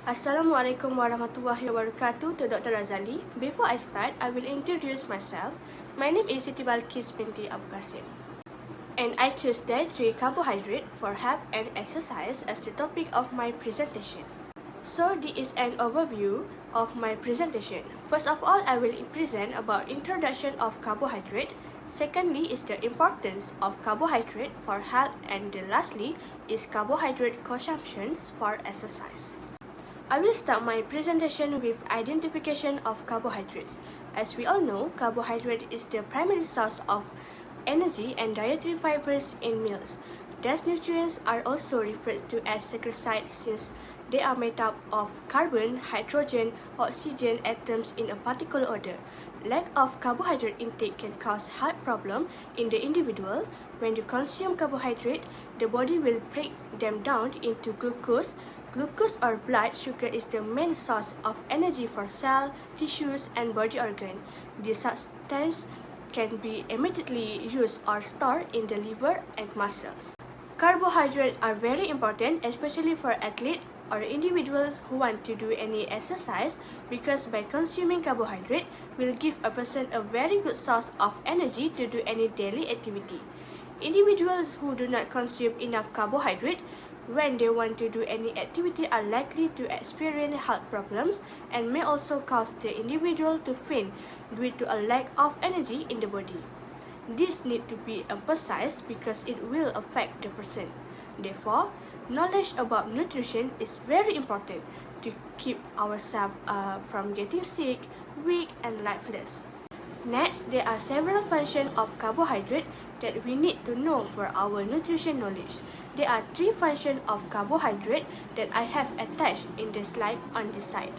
Assalamualaikum warahmatullahi wabarakatuh to Dr. Razali. Before I start, I will introduce myself. My name is Siti Balkis binti Abu Qasim. And I choose dietary carbohydrate for health and exercise as the topic of my presentation. So this is an overview of my presentation. First of all, I will present about introduction of carbohydrate. Secondly is the importance of carbohydrate for health, and lastly is carbohydrate consumptions for exercise. I will start my presentation with identification of carbohydrates. As we all know, carbohydrate is the primary source of energy and dietary fibers in meals. These nutrients are also referred to as saccharide since they are made up of carbon, hydrogen, oxygen atoms in a particular order. Lack of carbohydrate intake can cause heart problem in the individual. When you consume carbohydrate, the body will break them down into glucose. Glucose or blood sugar is the main source of energy for cell, tissues, and body organ. This substance can be immediately used or stored in the liver and muscles. Carbohydrates are very important, especially for athletes or individuals who want to do any exercise, because by consuming carbohydrate will give a person a very good source of energy to do any daily activity. Individuals who do not consume enough carbohydrate when they want to do any activity are likely to experience health problems and may also cause the individual to faint due to a lack of energy in the body. This needs to be emphasized because it will affect the person. Therefore, knowledge about nutrition is very important to keep ourselves from getting sick, weak, and lifeless. Next, there are several functions of carbohydrate that we need to know for our nutrition knowledge. There are 3 functions of carbohydrate that I have attached in the slide on this side,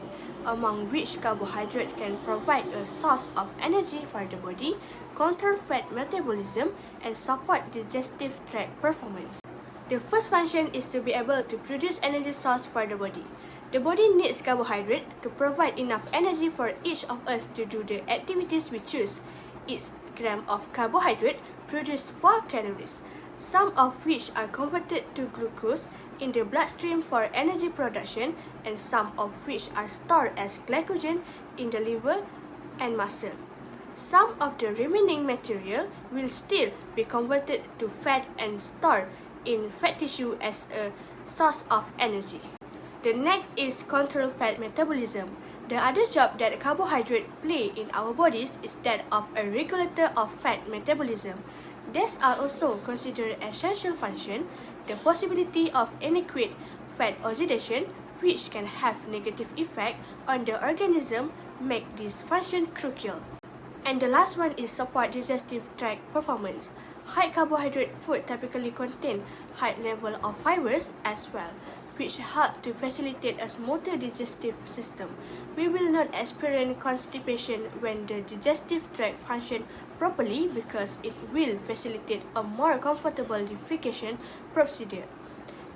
among which carbohydrate can provide a source of energy for the body, control fat metabolism, and support digestive tract performance. The first function is to be able to produce energy source for the body. The body needs carbohydrate to provide enough energy for each of us to do the activities we choose. Each gram of carbohydrate produces 4 calories, some of which are converted to glucose in the bloodstream for energy production, and some of which are stored as glycogen in the liver and muscle. Some of the remaining material will still be converted to fat and stored in fat tissue as a source of energy. The next is control fat metabolism. The other job that carbohydrate play in our bodies is that of a regulator of fat metabolism. These are also considered essential function. The possibility of inadequate fat oxidation, which can have negative effect on the organism, make this function crucial. And the last one is support digestive tract performance. High carbohydrate food typically contain high level of fibers as well, which help to facilitate a smoother digestive system. We will not experience constipation when the digestive tract function properly because it will facilitate a more comfortable defecation procedure.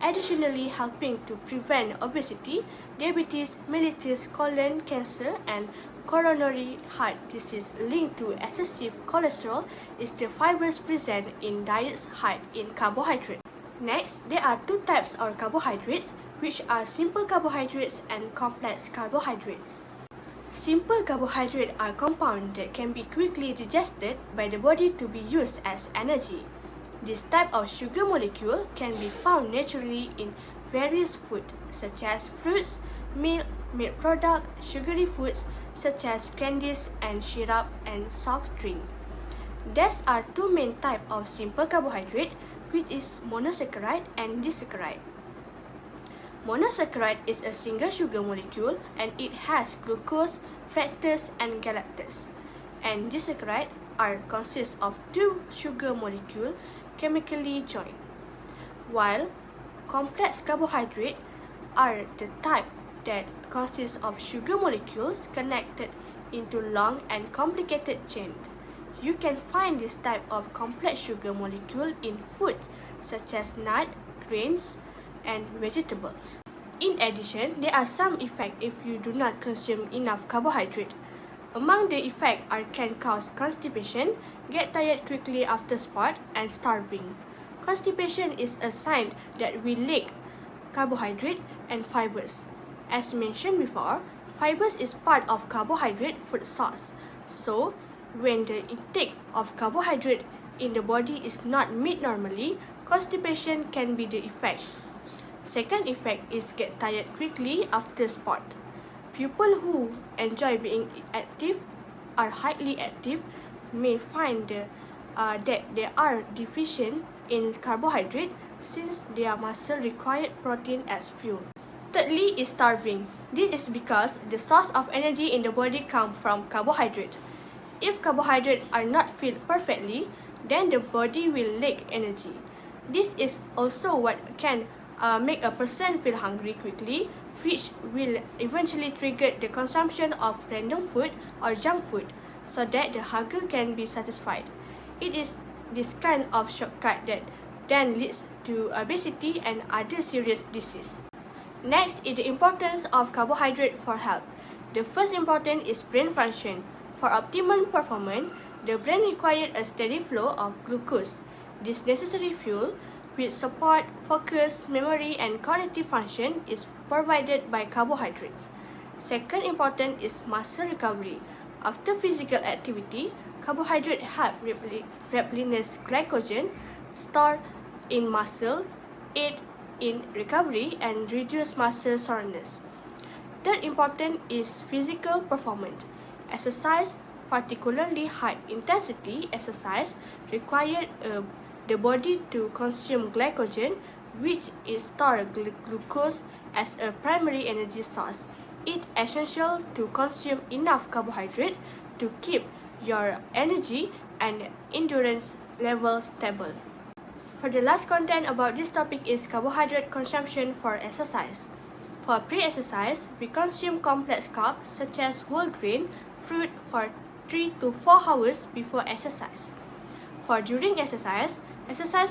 Additionally, helping to prevent obesity, diabetes, mellitus, colon cancer, and coronary heart disease linked to excessive cholesterol is the fibers present in diets high in carbohydrate. Next, there are 2 types of carbohydrates, which are simple carbohydrates and complex carbohydrates. Simple carbohydrates are compounds that can be quickly digested by the body to be used as energy. This type of sugar molecule can be found naturally in various foods, such as fruits, milk products, sugary foods, such as candies and syrup, and soft drink. There are 2 main types of simple carbohydrate, which is monosaccharide and disaccharide. Monosaccharide is a single sugar molecule and it has glucose, fructose, and galactose. And disaccharide consists of 2 sugar molecules chemically joined. While complex carbohydrates are the type that consists of sugar molecules connected into long and complicated chains. You can find this type of complex sugar molecule in foods such as nuts, grains, and vegetables. In addition, there are some effects if you do not consume enough carbohydrate. Among the effects can cause constipation, get tired quickly after sport, and starving. Constipation is a sign that we lack carbohydrate and fibers. As mentioned before, fibers is part of carbohydrate food source. So, when the intake of carbohydrate in the body is not met normally, constipation can be the effect. Second effect is get tired quickly after sport. People who enjoy being active or highly active may find that they are deficient in carbohydrate since their muscle required protein as fuel. Thirdly is starving. This is because the source of energy in the body comes from carbohydrate. If carbohydrates are not filled perfectly, then the body will lack energy. This is also what can make a person feel hungry quickly, which will eventually trigger the consumption of random food or junk food so that the hunger can be satisfied. It is this kind of shortcut that then leads to obesity and other serious diseases. Next is the importance of carbohydrate for health. The first important is brain function. For optimum performance, the brain requires a steady flow of glucose. This necessary fuel, which support focus, memory, and cognitive function, is provided by carbohydrates. Second important is muscle recovery. After physical activity, carbohydrates help replenish glycogen stored in muscle, aid in recovery, and reduce muscle soreness. Third important is physical performance. Exercise, particularly high-intensity exercise, requires the body to consume glycogen, which is stored glucose as a primary energy source. It's essential to consume enough carbohydrate to keep your energy and endurance levels stable. For the last content about this topic is carbohydrate consumption for exercise. For pre-exercise, we consume complex carbs such as whole grain, fruit for 3 to 4 hours before exercise. For during exercise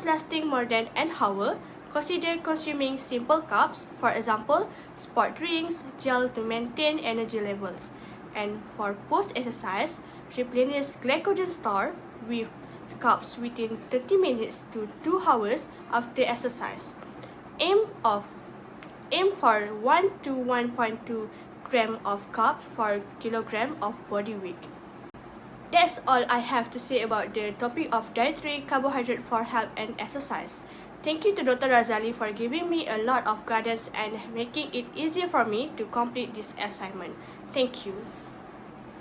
lasting more than an hour, consider consuming simple carbs, for example, sport drinks, gel to maintain energy levels. And for post-exercise, replenish glycogen store with carbs within 30 minutes to 2 hours after exercise. Aim for 1 to 1.2 gram of carbs per kilogram of body weight. That's all I have to say about the topic of dietary carbohydrate for health and exercise. Thank you to Dr. Razali for giving me a lot of guidance and making it easier for me to complete this assignment. Thank you.